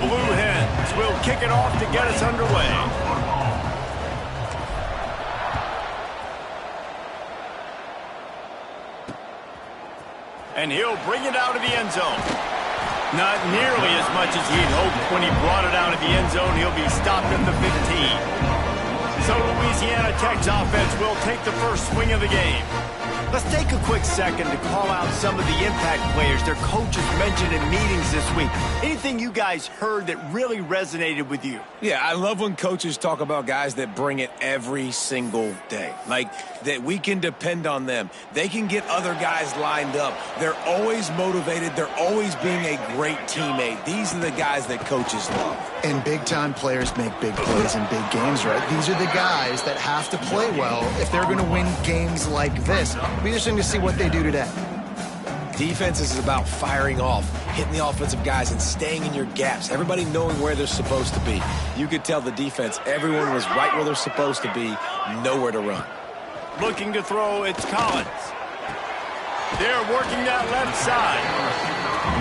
Blue Hens will kick it off to get us underway. And he'll bring it out of the end zone. Not nearly as much as he'd hoped when he brought it out of the end zone. He'll be stopped at the 15. So Louisiana Tech's offense will take the first swing of the game. Let's take a quick second to call out some of the impact players their coaches mentioned in meetings this week. Anything you guys heard that really resonated with you? Yeah, I love when coaches talk about guys that bring it every single day. Like, that we can depend on them. They can get other guys lined up. They're always motivated. They're always being a great teammate. These are the guys that coaches love. And big-time players make big plays in big games, right? These are the guys that have to play well if they're going to win games like this. It'll be interesting to see what they do today. Defense is about firing off, hitting the offensive guys, and staying in your gaps. Everybody knowing where they're supposed to be. You could tell the defense, everyone was right where they're supposed to be, nowhere to run. Looking to throw, it's Collins. They're working that left side.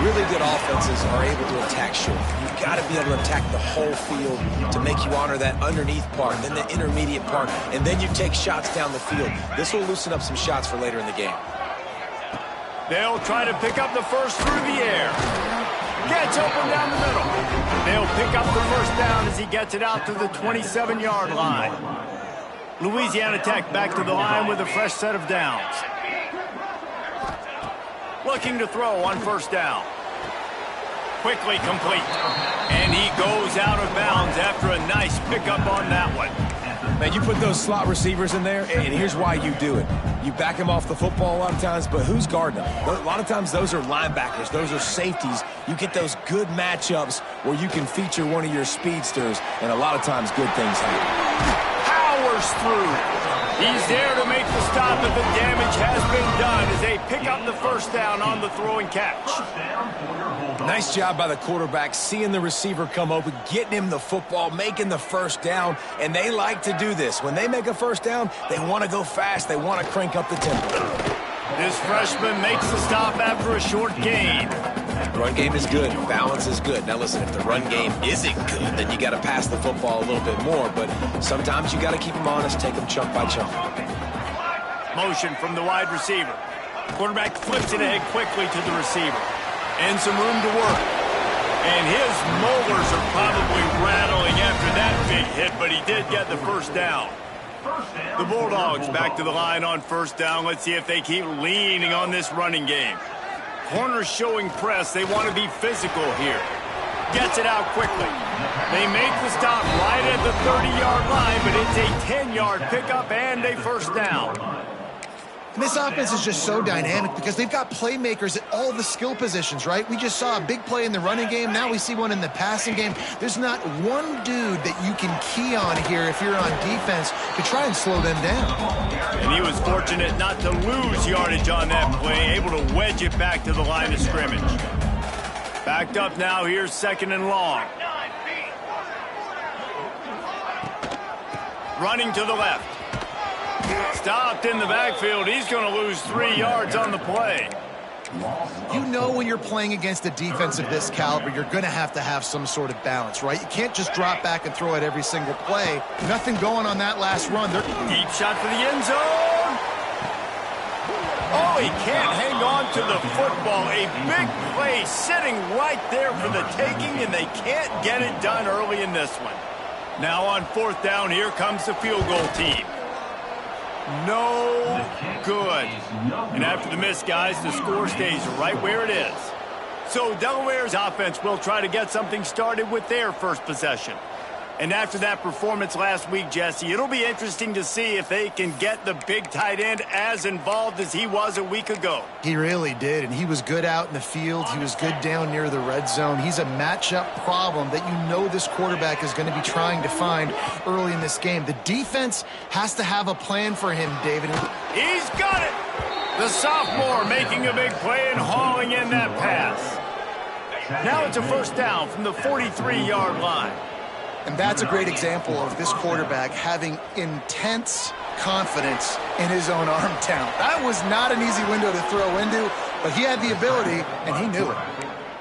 Really good offenses are able to attack short. You've got to be able to attack the whole field to make you honor that underneath part, then the intermediate part, and then you take shots down the field. This will loosen up some shots for later in the game. They'll try to pick up the first through the air. Gets open down the middle. They'll pick up the first down as he gets it out to the 27-yard line. Louisiana Tech back to the line with a fresh set of downs. Looking to throw on first down. Quickly complete. And he goes out of bounds after a nice pickup on that one. Man, you put those slot receivers in there, and here's why you do it. You back them off the football a lot of times, but who's guarding them? A lot of times those are linebackers. Those are safeties. You get those good matchups where you can feature one of your speedsters, and a lot of times good things happen. Powers through. He's there to make the stop, but the damage has been done as they pick up the first down on the throw and catch. Nice job by the quarterback, seeing the receiver come open, getting him the football, making the first down, and they like to do this. When they make a first down, they want to go fast. They want to crank up the tempo. This freshman makes the stop after a short gain. Run game is good. Balance is good. Now listen, if the run game isn't good, then you got to pass the football a little bit more. But sometimes you got to keep them honest, take them chunk by chunk. Motion from the wide receiver. Quarterback flips it ahead quickly to the receiver. And some room to work. And his molars are probably rattling after that big hit, but he did get the first down. The Bulldogs back to the line on first down. Let's see if they keep leaning on this running game. Corners showing press. They want to be physical here. Gets it out quickly. They make the stop right at the 30-yard line, but it's a 10-yard pickup and a first down. And this offense is just so dynamic because they've got playmakers at all the skill positions, right? We just saw a big play in the running game. Now we see one in the passing game. There's not one dude that you can key on here if you're on defense to try and slow them down. And he was fortunate not to lose yardage on that play, able to wedge it back to the line of scrimmage. Backed up now, here's second and long. Running to the left. Stopped in the backfield. He's going to lose 3 yards on the play. You know when you're playing against a defense of this caliber, you're going to have some sort of balance, right? You can't just drop back and throw it every single play. Nothing going on that last run. Deep shot for the end zone. Oh, he can't hang on to the football. A big play sitting right there for the taking, and they can't get it done early in this one. Now on fourth down, here comes the field goal team. No good. And after the miss, guys, the score stays right where it is. So Delaware's offense will try to get something started with their first possession. And after that performance last week, Jesse, it'll be interesting to see if they can get the big tight end as involved as he was a week ago. He really did, and he was good out in the field. He was good down near the red zone. He's a matchup problem that you know this quarterback is going to be trying to find early in this game. The defense has to have a plan for him, David. He's got it! The sophomore making a big play and hauling in that pass. Now it's a first down from the 43-yard line. And that's a great example of this quarterback having intense confidence in his own arm talent. That was not an easy window to throw into, but he had the ability, and he knew it.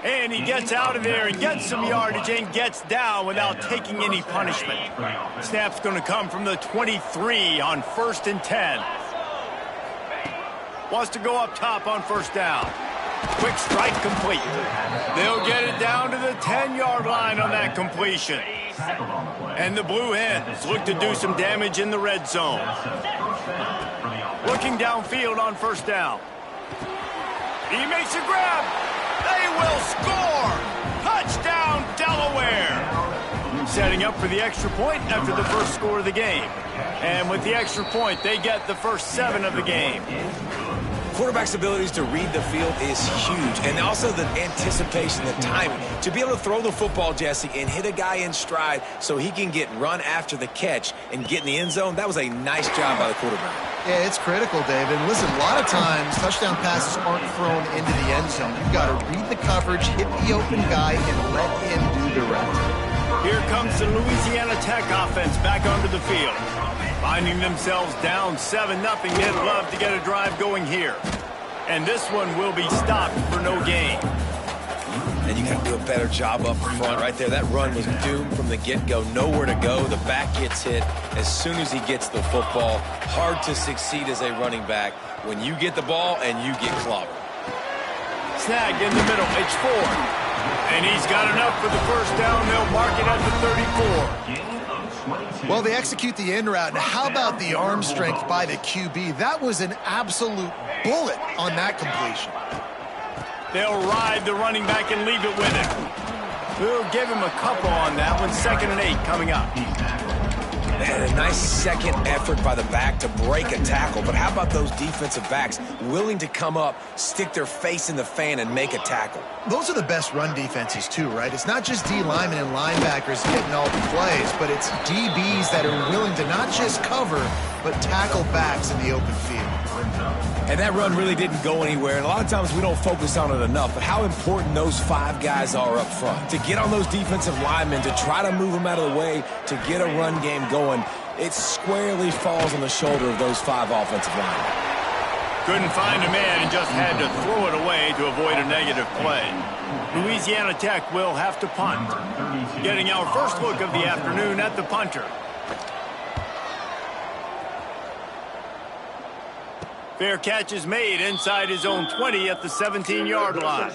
And he gets out of there and gets some yardage and gets down without taking any punishment. Snap's going to come from the 23 on 1st and 10. Wants to go up top on 1st down. Quick strike complete. They'll get it down to the 10-yard line on that completion. And the Blue Hens look to do some damage in the red zone. Looking downfield on 1st down. He makes a grab. They will score. Touchdown, Delaware. Setting up for the extra point after the first score of the game. And with the extra point, they get the first 7 of the game. Quarterback's abilities to read the field is huge, and also the anticipation, the timing. To be able to throw the football, Jesse, and hit a guy in stride so he can get run after the catch and get in the end zone, that was a nice job by the quarterback. Yeah, it's critical, David. And listen, a lot of times touchdown passes aren't thrown into the end zone. You've got to read the coverage, hit the open guy, and let him do the rest. Here comes the Louisiana Tech offense back onto the field. Finding themselves down 7-0, they'd love to get a drive going here. And this one will be stopped for no gain. And you got to do a better job up front right there. That run was doomed from the get-go. Nowhere to go. The back gets hit as soon as he gets the football. Hard to succeed as a running back when you get the ball and you get clobbered. Snag in the middle. It's 4. And he's got enough for the first down. They'll mark it at the 34. Well, they execute the end route. Now, how about the arm strength by the QB? That was an absolute bullet on that completion. They'll ride the running back and leave it with him. We'll give him a couple on that one. 2nd and 8 coming up. Man, a nice second effort by the back to break a tackle. But how about those defensive backs willing to come up, stick their face in the fan, and make a tackle? Those are the best run defenses, too, right? It's not just D linemen and linebackers getting all the plays, but it's DBs that are willing to not just cover, but tackle backs in the open field. And that run really didn't go anywhere. And a lot of times we don't focus on it enough, but how important those 5 guys are up front. To get on those defensive linemen, to try to move them out of the way, to get a run game going, it squarely falls on the shoulder of those 5 offensive linemen. Couldn't find a man and just had to throw it away to avoid a negative play. Louisiana Tech will have to punt. Getting our first look of the afternoon at the punter. Fair catch is made inside his own 20 at the 17-yard line.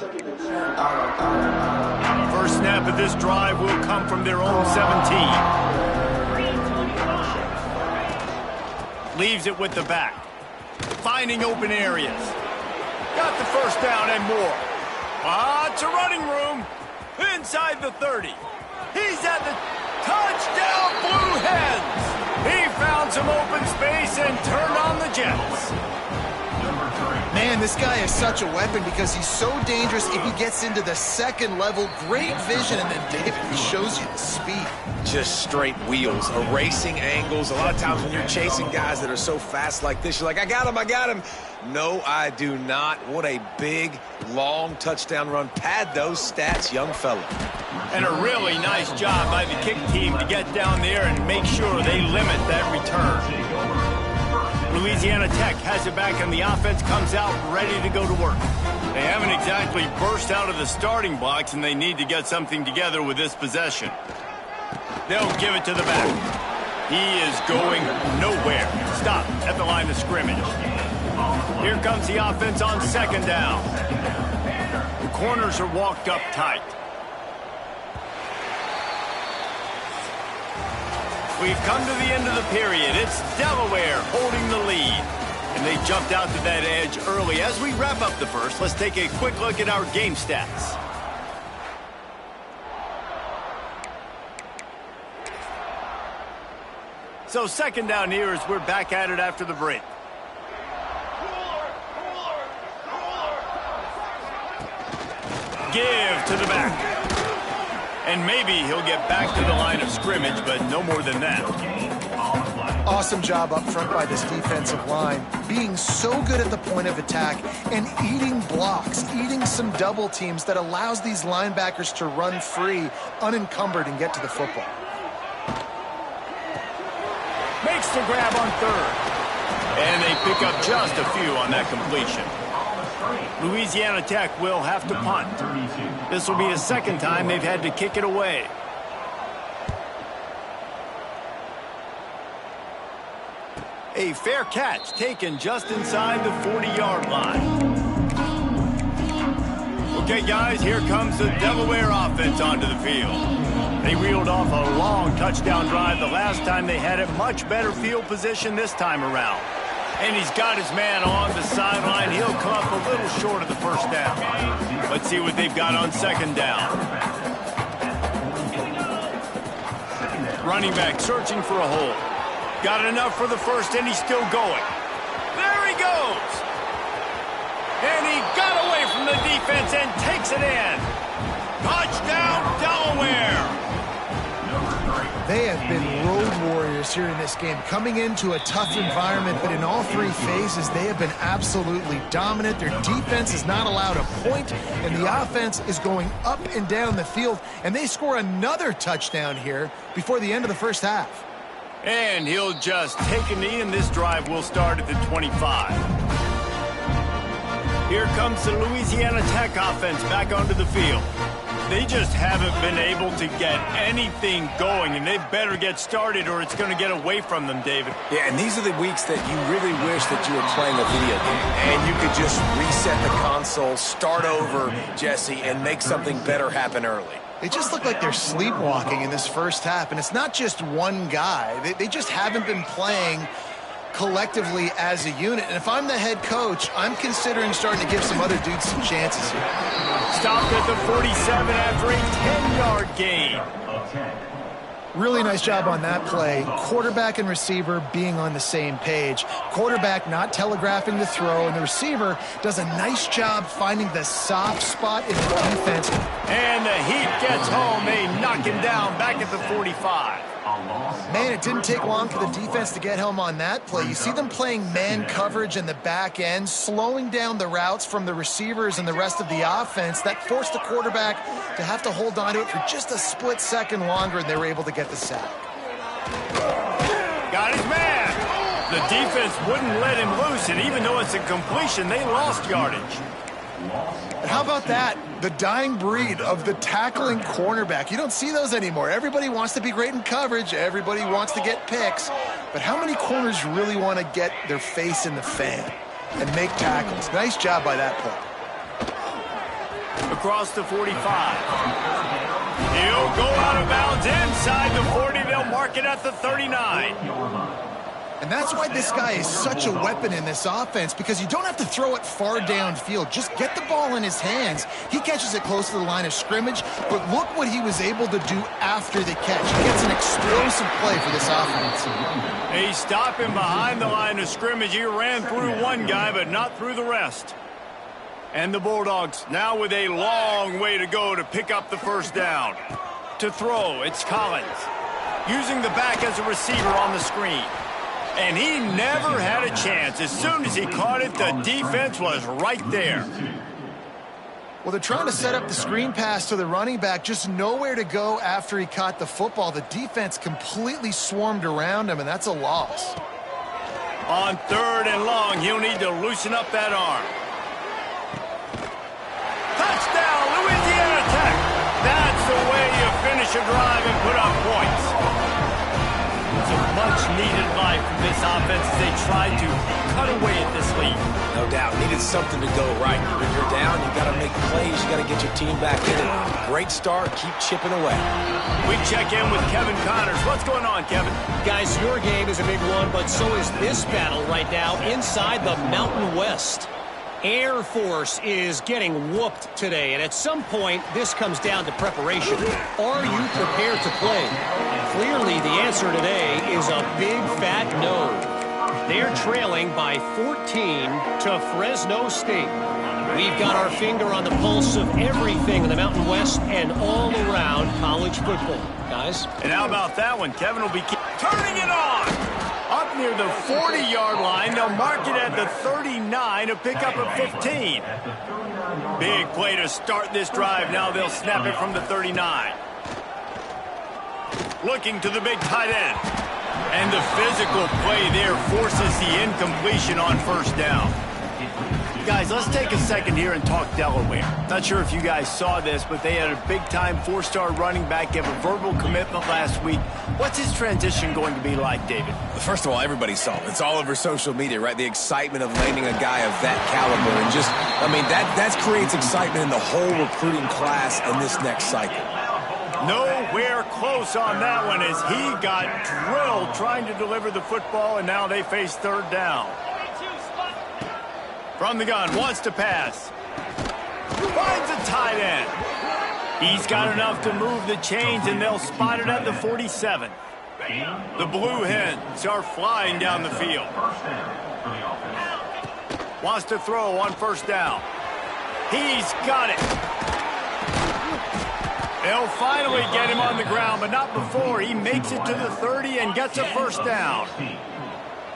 First snap of this drive will come from their own 17. Leaves it with the back. Finding open areas. Got the first down and more. Lots of running room. Inside the 30. He's at the touchdown, Blue Hens. He found some open space and turned on the Jets. Man, this guy is such a weapon because he's so dangerous if he gets into the second level. Great vision, and then David, he shows you the speed. Just straight wheels, erasing angles. A lot of times when you're chasing guys that are so fast like this, you're like, I got him, I got him. No, I do not. What a big, long touchdown run. Pad those stats, young fella. And a really nice job by the kick team to get down there and make sure they limit that return. Louisiana Tech has it back, and the offense comes out ready to go to work. They haven't exactly burst out of the starting blocks, and they need to get something together with this possession. They'll give it to the back. He is going nowhere. Stop at the line of scrimmage. Here comes the offense on 2nd down. The corners are walked up tight. We've come to the end of the period. It's Delaware holding the lead. And they jumped out to that edge early. As we wrap up the first, let's take a quick look at our game stats. So 2nd down here as we're back at it after the break. Give to the back. And maybe he'll get back to the line of scrimmage, but no more than that. Awesome job up front by this defensive line, being so good at the point of attack and eating blocks, eating some double teams that allows these linebackers to run free, unencumbered, and get to the football. Makes the grab on 3rd. And they pick up just a few on that completion. Louisiana Tech will have to punt. This will be the second time they've had to kick it away. A fair catch taken just inside the 40-yard line. Okay, guys, here comes the Delaware offense onto the field. They reeled off a long touchdown drive the last time they had it. Much better field position this time around. And he's got his man on the sideline. He'll come up a little short of the first down. Let's see what they've got on second down. Running back searching for a hole. Got enough for the first, and he's still going. There he goes. And he got away from the defense and takes it in. Touchdown, Delaware. They have been road warriors here in this game, coming into a tough environment, but in all three phases, they have been absolutely dominant. Their defense is not allowed a point, and the offense is going up and down the field, and they score another touchdown here before the end of the first half. And he'll just take a knee, and this drive will start at the 25. Here comes the Louisiana Tech offense back onto the field. They just haven't been able to get anything going, and they better get started or it's going to get away from them, David. Yeah, and these are the weeks that you really wish that you were playing a video game and you could just reset the console, start over, Jesse, and make something better happen early. They just look like they're sleepwalking in this first half, and it's not just one guy. They just haven't been playing collectively as a unit. And if I'm the head coach, I'm considering starting to give some other dudes some chances here. Stopped at the 47 after a 10-yard gain. Really nice job on that play. Quarterback and receiver being on the same page. Quarterback not telegraphing the throw, and the receiver does a nice job finding the soft spot in the defense. And the Heat gets home. They knock him down back at the 45. Man, it didn't take long for the defense to get home on that play. You see them playing man coverage in the back end, slowing down the routes from the receivers and the rest of the offense. That forced the quarterback to have to hold on to it for just a split second longer, and they were able to get the sack. Got his man. The defense wouldn't let him loose, and even though it's a completion, they lost yardage. And how about that? The dying breed of the tackling cornerback. You don't see those anymore. Everybody wants to be great in coverage. Everybody wants to get picks. But how many corners really want to get their face in the fan and make tackles? Nice job by that play. Across the 45. He'll go out of bounds inside the 40. They'll mark it at the 39. And that's why this guy is such a weapon in this offense, because you don't have to throw it far downfield. Just get the ball in his hands. He catches it close to the line of scrimmage, but look what he was able to do after the catch. He gets an explosive play for this offense. They stop him behind the line of scrimmage. He ran through one guy, but not through the rest. And the Bulldogs now with a long way to go to pick up the first down. To throw, it's Collins. Using the back as a receiver on the screen. And he never had a chance. As soon as he caught it, the defense was right there. Well, they're trying to set up the screen pass to the running back, just nowhere to go after he caught the football. The defense completely swarmed around him, and that's a loss. On third and long, he'll need to loosen up that arm. Touchdown, Louisiana Tech. That's the way you finish a drive and put up points. It's a much-needed life from this offense as they tried to cut away at this lead. No doubt. Needed something to go right. When you're down, you got to make plays. You got to get your team back in it. Great start. Keep chipping away. We check in with Kevin Connors. What's going on, Kevin? Guys, your game is a big one, but so is this battle right now inside the Mountain West. Air Force is getting whooped today, and at some point, this comes down to preparation. Are you prepared to play? Clearly, the answer today is a big fat no. They're trailing by 14 to Fresno State. We've got our finger on the pulse of everything in the Mountain West and all around college football. Guys? And how about that one? Kevin will be turning it on. Up near the 40-yard line, they'll mark it at the 39 to pick up a 15. Big play to start this drive. Now they'll snap it from the 39. Looking to the big tight end. And the physical play there forces the incompletion on first down. Guys, let's take a second here and talk Delaware. Not sure if you guys saw this, but they had a big-time four-star running back give a verbal commitment last week. What's his transition going to be like, David? First of all, everybody saw it. It's all over social media, right? The excitement of landing a guy of that caliber. And just, I mean, that creates excitement in the whole recruiting class in this next cycle. Nowhere close on that one as he got drilled trying to deliver the football, and now they face third down. From the gun, wants to pass. Finds a tight end. He's got enough to move the chains, and they'll spot it at the 47. The Blue Hens are flying down the field. Wants to throw on first down. He's got it. They'll finally get him on the ground, but not before he makes it to the 30 and gets a first down.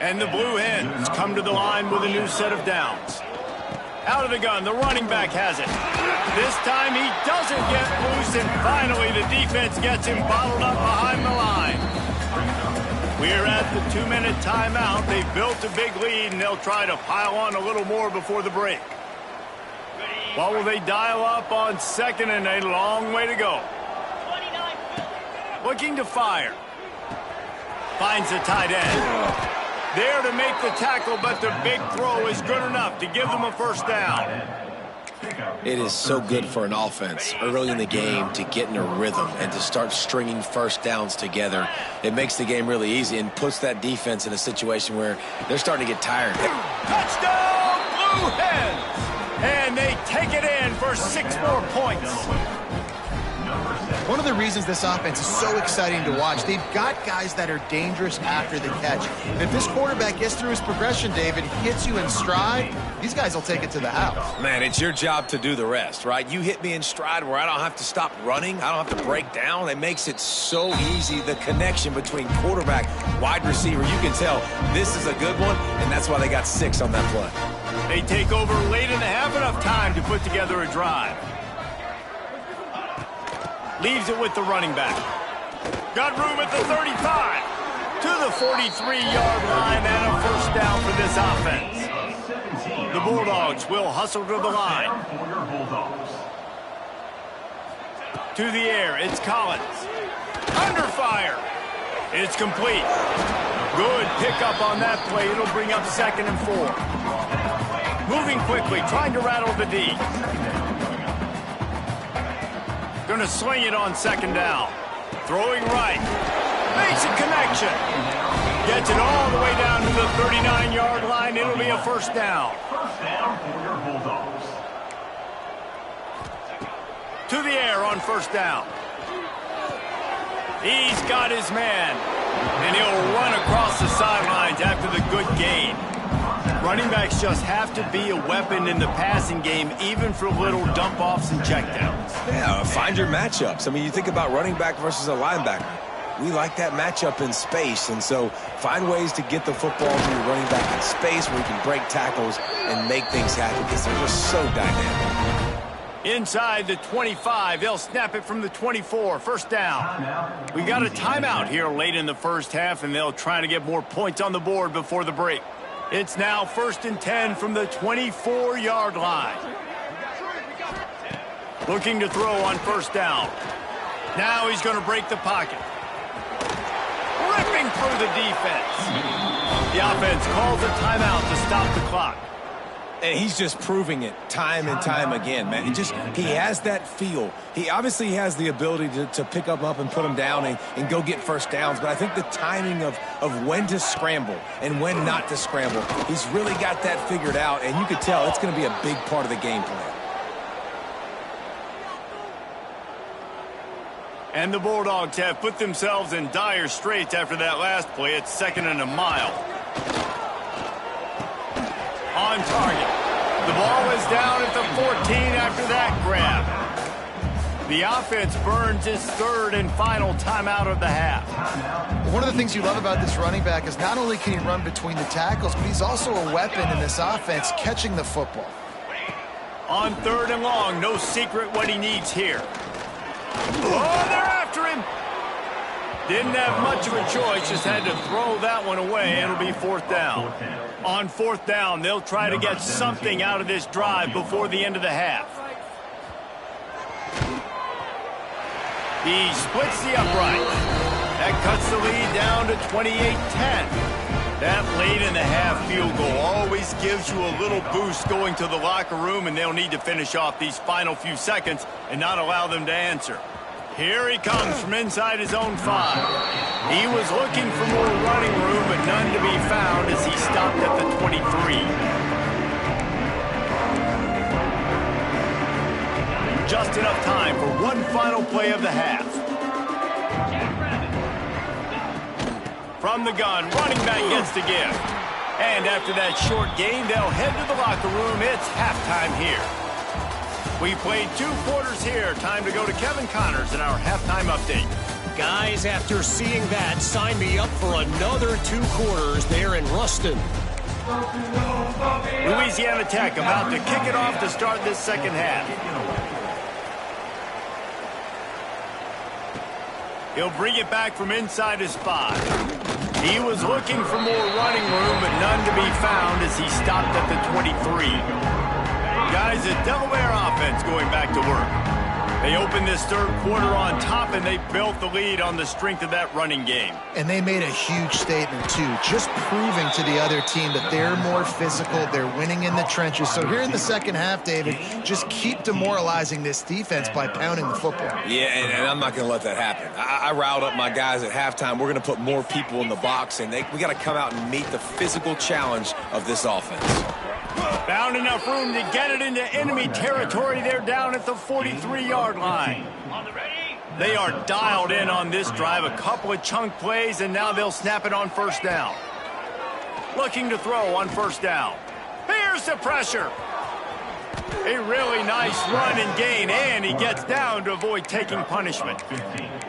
And the Blue Hens come to the line with a new set of downs. Out of the gun, the running back has it. This time he doesn't get loose, and finally the defense gets him bottled up behind the line. We're at the 2-minute timeout. They've built a big lead, and they'll try to pile on a little more before the break. What will they dial up on second, and a long way to go? Looking to fire. Finds the tight end. There to make the tackle, but the big throw is good enough to give them a first down. It is so good for an offense early in the game to get in a rhythm and to start stringing first downs together. It makes the game really easy and puts that defense in a situation where they're starting to get tired. Touchdown, Blue Hens! And they take it in for 6 more points. One of the reasons this offense is so exciting to watch, they've got guys that are dangerous after the catch. And if this quarterback gets through his progression, David, hits you in stride, these guys will take it to the house. Man, it's your job to do the rest, right? You hit me in stride where I don't have to stop running. I don't have to break down. It makes it so easy, the connection between quarterback, wide receiver. You can tell this is a good one, and that's why they got 6 on that play. They take over late and have enough time to put together a drive. Leaves it with the running back. Got room at the 35. To the 43-yard line and a first down for this offense. The Bulldogs will hustle to the line. To the air, it's Collins. Under fire. It's complete. Good pickup on that play. It'll bring up 2nd and 4. Moving quickly, trying to rattle the D. Going to sling it on 2nd down. Throwing right. Makes a connection. Gets it all the way down to the 39-yard line. It'll be a first down. To the air on first down. He's got his man. And he'll run across the sidelines after the good gain. Running backs just have to be a weapon in the passing game, even for little dump-offs and checkdowns. Yeah, find your matchups. I mean, you think about running back versus a linebacker. We like that matchup in space, and so find ways to get the football to your running back in space where you can break tackles and make things happen because they're just so dynamic. Inside the 25, they'll snap it from the 24. First down. We got a timeout here late in the first half, and they'll try to get more points on the board before the break. It's now 1st and 10 from the 24-yard line. Looking to throw on first down. Now he's going to break the pocket. Ripping through the defense. The offense calls a timeout to stop the clock. And he's just proving it time and time again, man. He has that feel. He obviously has the ability to pick up and put him down and go get first downs. But I think the timing of when to scramble and when not to scramble, he's really got that figured out. And you could tell it's going to be a big part of the game plan. And the Bulldogs have put themselves in dire straits after that last play. It's 2nd and a mile. On target. The ball is down at the 14 after that grab. The offense burns its 3rd and final timeout of the half. One of the things you love about this running back is not only can he run between the tackles, but he's also a weapon in this offense catching the football. On 3rd and long, no secret what he needs here. Oh, they're after him. Didn't have much of a choice, just had to throw that one away. It'll be fourth down. On fourth down, they'll try to get something out of this drive before the end of the half. He splits the upright. That cuts the lead down to 28-10. That late in the half field goal always gives you a little boost going to the locker room, and they'll need to finish off these final few seconds and not allow them to answer. Here he comes from inside his own 5. He was looking for more running room, but none to be found as he stopped at the 23. Just enough time for one final play of the half. From the gun, running back gets the gift. And after that short gain, they'll head to the locker room. It's halftime here. We played 2 quarters here. Time to go to Kevin Connors in our halftime update. Guys, after seeing that, sign me up for another 2 quarters there in Ruston. Louisiana Tech about to kick it off to start this second half. He'll bring it back from inside his 5. He was looking for more running room, but none to be found as he stopped at the 23. Guys, the Delaware offense going back to work. They opened this third quarter on top, and they built the lead on the strength of that running game. And they made a huge statement, too, just proving to the other team that they're more physical, they're winning in the trenches. So here in the second half, David, just keep demoralizing this defense by pounding the football. Yeah, and I'm not going to let that happen. I riled up my guys at halftime. We're going to put more people in the box, and we got to come out and meet the physical challenge of this offense. Found enough room to get it into enemy territory. They're down at the 43-yard line. They are dialed in on this drive. A couple of chunk plays, and now they'll snap it on first down. Looking to throw on first down. Here's the pressure. A really nice run and gain, and he gets down to avoid taking punishment.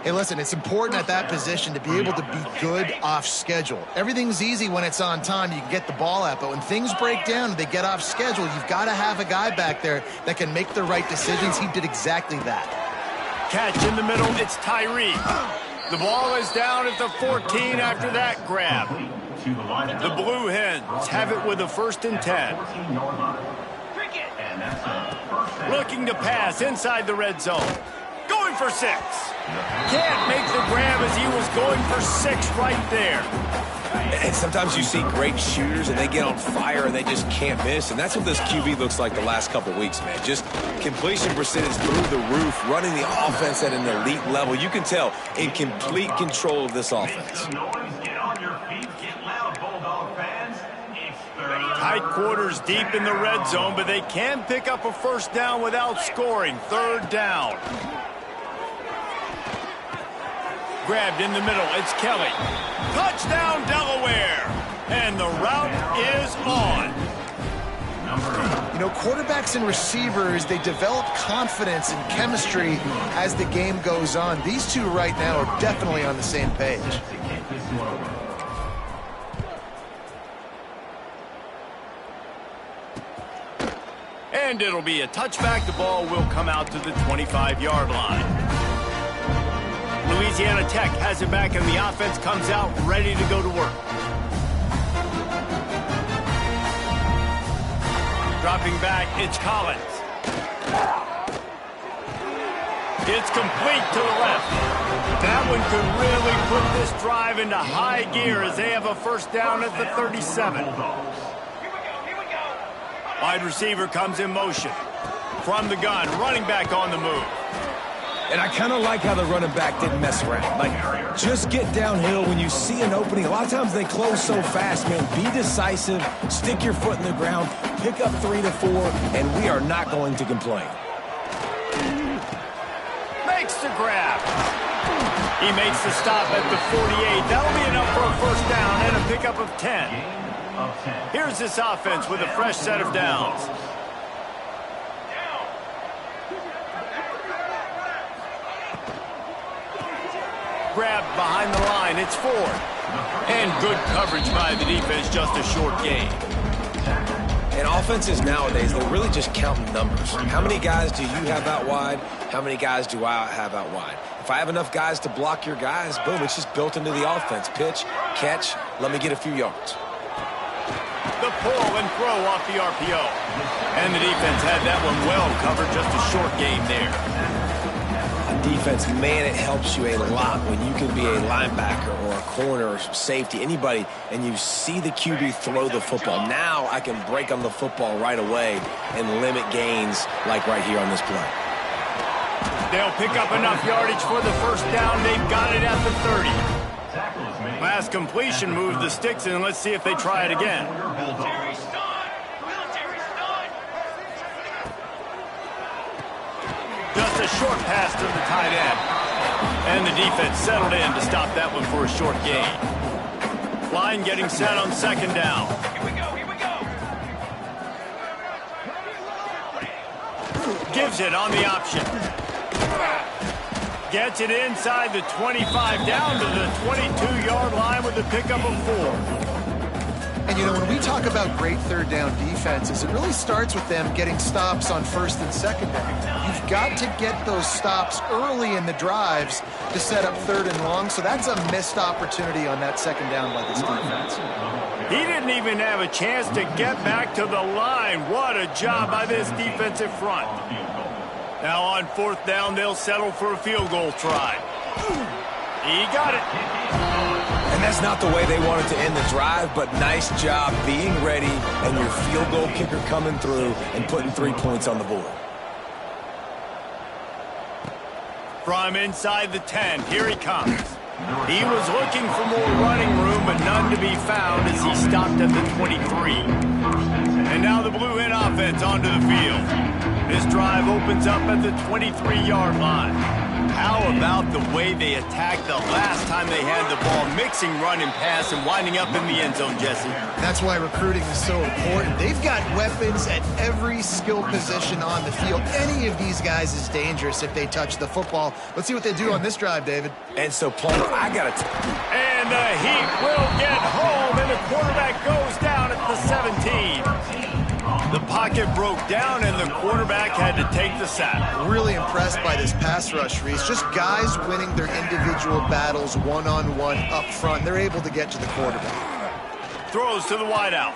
Hey, listen, it's important at that position to be able to be good off schedule. Everything's easy when it's on time. You can get the ball out, but when things break down and they get off schedule, you've got to have a guy back there that can make the right decisions. He did exactly that. Catch in the middle, it's Tyree. The ball is down at the 14 after that grab. The Blue Hens have it with a 1st and 10. Looking to pass inside the red zone. Going for 6. Can't make the grab as he was going for 6 right there. And sometimes you see great shooters and they get on fire and they just can't miss. And that's what this QB looks like the last couple weeks, man. Just completion percentage through the roof, running the offense at an elite level. You can tell in complete control of this offense. Tight quarters deep in the red zone, but they can pick up a first down without scoring. 3rd down. Grabbed in the middle, it's Kelly. Touchdown, Delaware! And the route is on. You know, quarterbacks and receivers, they develop confidence and chemistry as the game goes on. These two right now are definitely on the same page. And it'll be a touchback. The ball will come out to the 25-yard line. Louisiana Tech has it back, and the offense comes out ready to go to work. Dropping back, it's Collins. It's complete to the left. That one could really put this drive into high gear as they have a first down at the 37. Wide receiver comes in motion. From the gun, running back on the move. And I kind of like how the running back didn't mess around. Like, just get downhill when you see an opening. A lot of times they close so fast, man. Be decisive, stick your foot in the ground, pick up 3 to 4, and we are not going to complain. Makes the grab. He makes the stop at the 48. That'll be enough for a first down and a pickup of 10. Here's this offense with a fresh set of downs. Grabbed behind the line, it's Ford. And good coverage by the defense, just a short gain. And offenses nowadays, they're really just counting numbers. How many guys do you have out wide? How many guys do I have out wide? If if I have enough guys to block your guys, boom, it's just built into the offense. Pitch, catch, let me get a few yards. The pull and throw off the RPO. And the defense had that one well covered, just a short game there. Defense, man, it helps you a lot when you can be a linebacker or a corner or safety, anybody, and you see the QB throw the football. Now I can break on the football right away and limit gains like right here on this play. They'll pick up enough yardage for the first down. They've got it at the 30. Last completion moved the sticks, and let's see if they try it again. Just a short pass to the tight end. And the defense settled in to stop that one for a short gain. Line getting set on second down. Here we go. Gives it on the option. Gets it inside the 25, down to the 22-yard line with the pickup of 4. And, you know, when we talk about great third down defenses, it really starts with them getting stops on first and second down. You've got to get those stops early in the drives to set up third and long, so that's a missed opportunity on that second down by this defense. He didn't even have a chance to get back to the line. What a job by this defensive front. Now on fourth down, they'll settle for a field goal try. He got it. And that's not the way they wanted to end the drive, but nice job being ready and your field goal kicker coming through and putting 3 points on the board. From inside the 10, here he comes. He was looking for more running room, but none to be found as he stopped at the 23. And now the Blue Hen offense onto the field. This drive opens up at the 23-yard line. How about the way they attacked the last time they had the ball, mixing run and pass and winding up in the end zone, Jesse? That's why recruiting is so important. They've got weapons at every skill position on the field. Any of these guys is dangerous if they touch the football. Let's see what they do on this drive, David. And so, Palmer, I got to... And the Heat will get home, and the quarterback goes down at the 17. The pocket broke down, and the quarterback had to take the sack. Really impressed by this pass rush, Reese. Just guys winning their individual battles one-on-one up front. They're able to get to the quarterback. Throws to the wideout.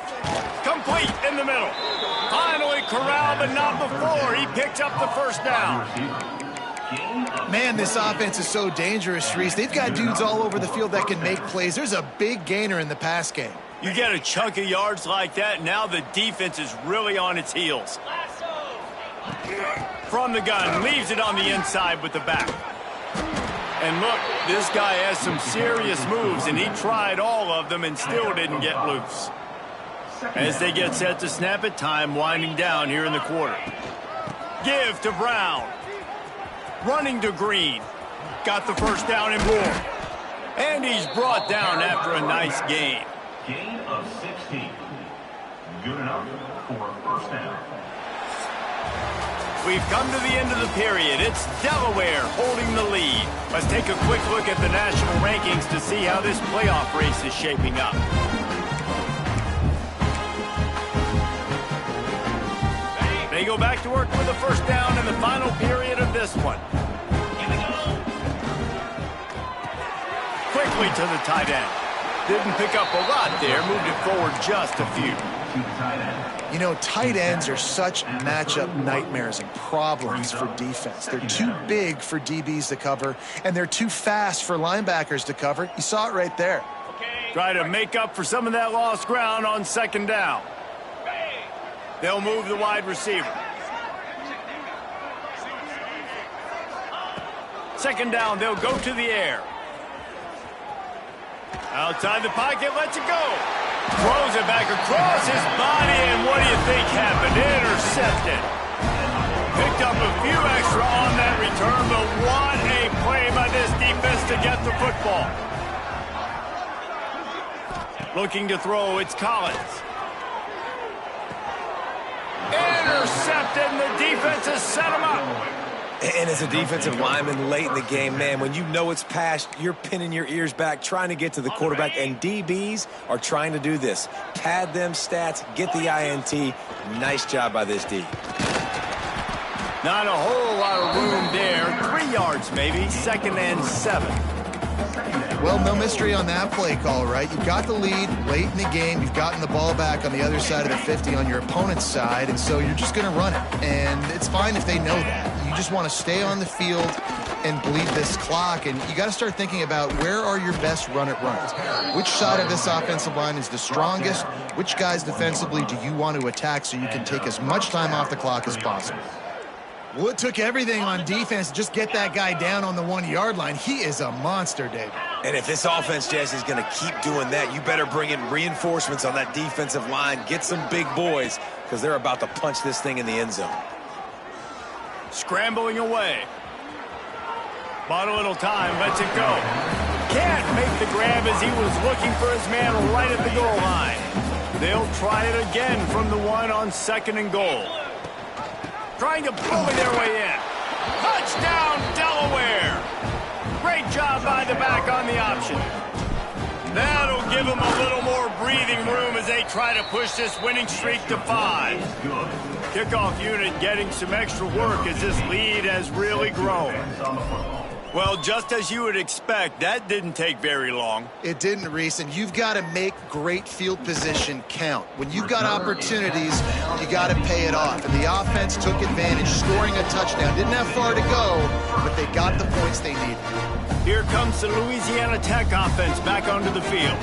Complete in the middle. Finally corralled, but not before. He picks up the first down. Man, this offense is so dangerous, Reese. They've got dudes all over the field that can make plays. There's a big gainer in the pass game. You get a chunk of yards like that, now the defense is really on its heels. From the gun, leaves it on the inside with the back. And look, this guy has some serious moves, and he tried all of them and still didn't get loose. As they get set to snap it, time winding down here in the quarter. Give to Brown. Running to Green. Got the first down and more. And he's brought down after a nice game. Gain of 16. Good enough for a first down. We've come to the end of the period. It's Delaware holding the lead. Let's take a quick look at the national rankings to see how this playoff race is shaping up. They go back to work with the first down in the final period of this one. Quickly to the tight end. Didn't pick up a lot there, moved it forward just a few. You know, tight ends are such matchup nightmares and problems for defense. They're too big for DBs to cover, and they're too fast for linebackers to cover. You saw it right there. Try to make up for some of that lost ground on second down. They'll move the wide receiver. Second down, they'll go to the air. Outside the pocket, lets it go. Throws it back across his body, and what do you think happened? Intercepted. Picked up a few extra on that return, but what a play by this defense to get the football. Looking to throw, it's Collins. Intercepted, and the defense has set him up. And as a defensive lineman late in the game, man, when you know it's past, you're pinning your ears back, trying to get to the quarterback, and DBs are trying to do this. Pad them stats, get the INT. Nice job by this D. Not a whole lot of room there. 3 yards. yards, maybe. 2nd and 7. Well, no mystery on that play call, right? You've got the lead late in the game. You've gotten the ball back on the other side of the 50 on your opponent's side, and so you're just going to run it. And it's fine if they know that. You just want to stay on the field and bleed this clock, and you got to start thinking about where are your best run-it runs. Which side of this offensive line is the strongest? Which guys defensively do you want to attack so you can take as much time off the clock as possible? Well, it took everything on defense to just get that guy down on the 1-yard line. He is a monster, David. And if this offense, Jesse, is going to keep doing that, you better bring in reinforcements on that defensive line. Get some big boys, because they're about to punch this thing in the end zone. Scrambling away. Bought a little time, lets it go. Can't make the grab as he was looking for his man right at the goal line. They'll try it again from the 1 on 2nd and goal. Trying to bully their way in. Touchdown, Delaware. Great job by the back on the option. That'll give them a little more breathing room as they try to push this winning streak to 5. Kickoff unit getting some extra work as this lead has really grown. Well, just as you would expect, that didn't take very long. It didn't, Reese, and you've got to make great field position count. When you've got opportunities, you got to pay it off. And the offense took advantage, scoring a touchdown. Didn't have far to go, but they got the points they needed. Here comes the Louisiana Tech offense back onto the field.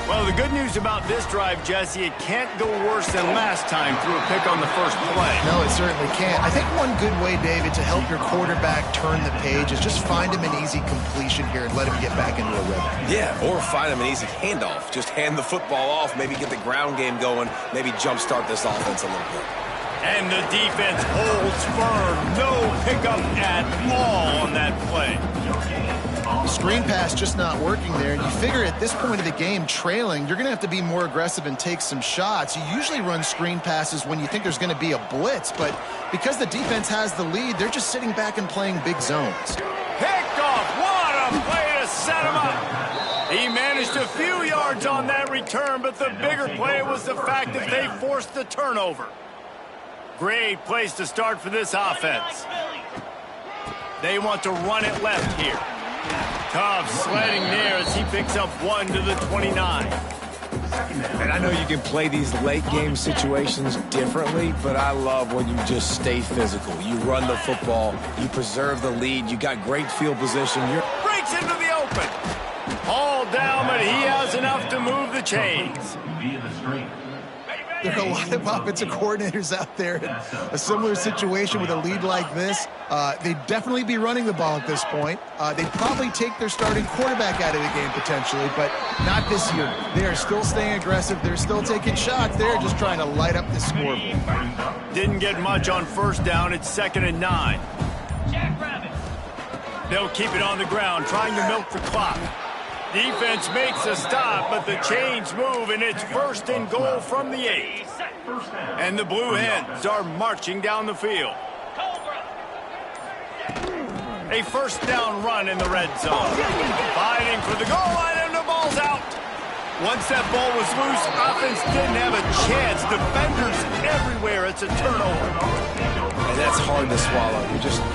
Well, the good news about this drive, Jesse, it can't go worse than last time through a pick on the first play. No, it certainly can't. I think one good way, David, to help your quarterback turn the page is just find him an easy completion here and let him get back into a rhythm. Yeah, or find him an easy handoff. Just hand the football off, maybe get the ground game going, maybe jumpstart this offense a little bit. And the defense holds firm. No pickup at all on that play. Screen pass just not working there, and you figure at this point of the game, trailing, you're going to have to be more aggressive and take some shots. You usually run screen passes when you think there's going to be a blitz, but because the defense has the lead, they're just sitting back and playing big zones. Picked off. What a play to set him up. He managed a few yards on that return, but the bigger play was the fact that they forced the turnover. Great place to start for this offense. They want to run it left here. Tough sledding there as he picks up 1 to the 29. And I know you can play these late game situations differently, but I love when you just stay physical. You run the football, you preserve the lead, you got great field position. Breaks into the open. All down, but he has enough to move the chains. There are a lot of offensive coordinators out there in a similar situation with a lead like this. They'd definitely be running the ball at this point. They'd probably take their starting quarterback out of the game potentially, but not this year. They are still staying aggressive. They're still taking shots. They're just trying to light up the scoreboard. Didn't get much on first down. It's 2nd and 9. They'll keep it on the ground, trying to milk the clock. Defense makes a stop, but the chains move, and it's 1st and goal from the 8. And the Blue Hens are marching down the field. A first down run in the red zone. Fighting for the goal line, and the ball's out. Once that ball was loose, offense didn't have a chance. Defenders everywhere. It's a turnover. And that's hard to swallow.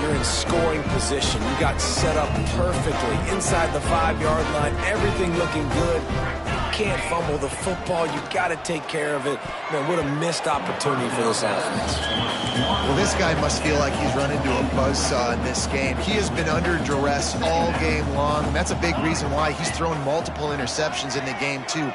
You're in scoring position. You got set up perfectly inside the 5-yard line. Everything looking good. You can't fumble the football. You got to take care of it. Man, what a missed opportunity for this offense. Well, this guy must feel like he's run into a buzzsaw in this game. He has been under duress all game long, and that's a big reason why he's thrown multiple interceptions in the game, too.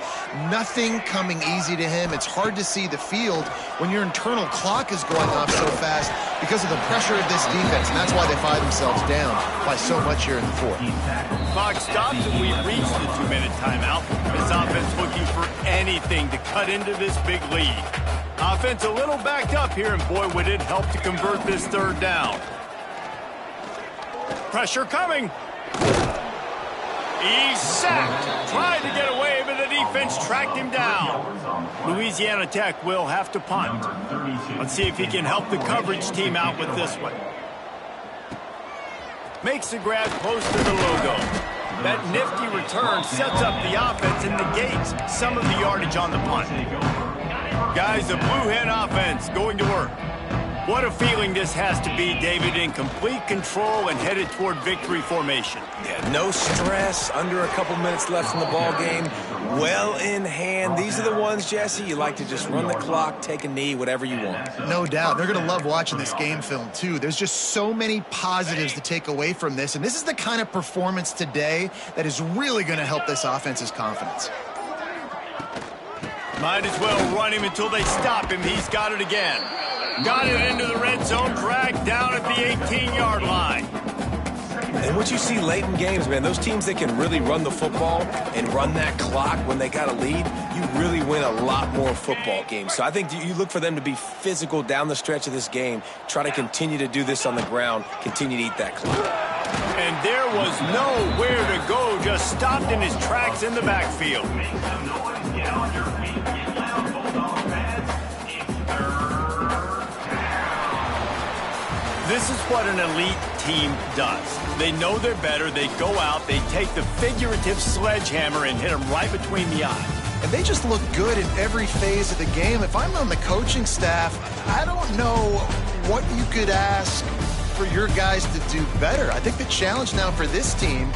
Nothing coming easy to him. It's hard to see the field when your internal clock is going off so fast because of the pressure of this defense, and that's why they find themselves down by so much here in the 4th. Clock stops, and we've reached the 2-minute timeout. This offense looking for anything to cut into this big lead. Offense a little backed up here, and boy, would it help to convert this 3rd down. Pressure coming. He's sacked. Tried to get away, but the defense tracked him down. Louisiana Tech will have to punt. Let's see if he can help the coverage team out with this one. Makes the grab close to the logo. That nifty return sets up the offense and negates some of the yardage on the punt. Guys, the Blue Hen offense going to work. What a feeling this has to be, David, in complete control and headed toward victory formation. Yeah, no stress, under a couple minutes left in the ball game, well in hand. These are the ones, Jesse, you like to just run the clock, take a knee, whatever you want. No doubt. They're going to love watching this game film, too. There's just so many positives to take away from this, and this is the kind of performance today that is really going to help this offense's confidence. Might as well run him until they stop him. He's got it again. Got it into the red zone, dragged down at the 18-yard line. And what you see late in games, man, those teams that can really run the football and run that clock when they got a lead, you really win a lot more football games. So I think you look for them to be physical down the stretch of this game, try to continue to do this on the ground, continue to eat that clock. And there was nowhere to go, just stopped in his tracks in the backfield. Make some noise, get on your feet, get loud, Bulldog fans. It's third down. This is what an elite team does. They know they're better. They go out, they take the figurative sledgehammer and hit them right between the eyes. And they just look good in every phase of the game. If I'm on the coaching staff, I don't know what you could ask for your guys to do better. I think the challenge now for this team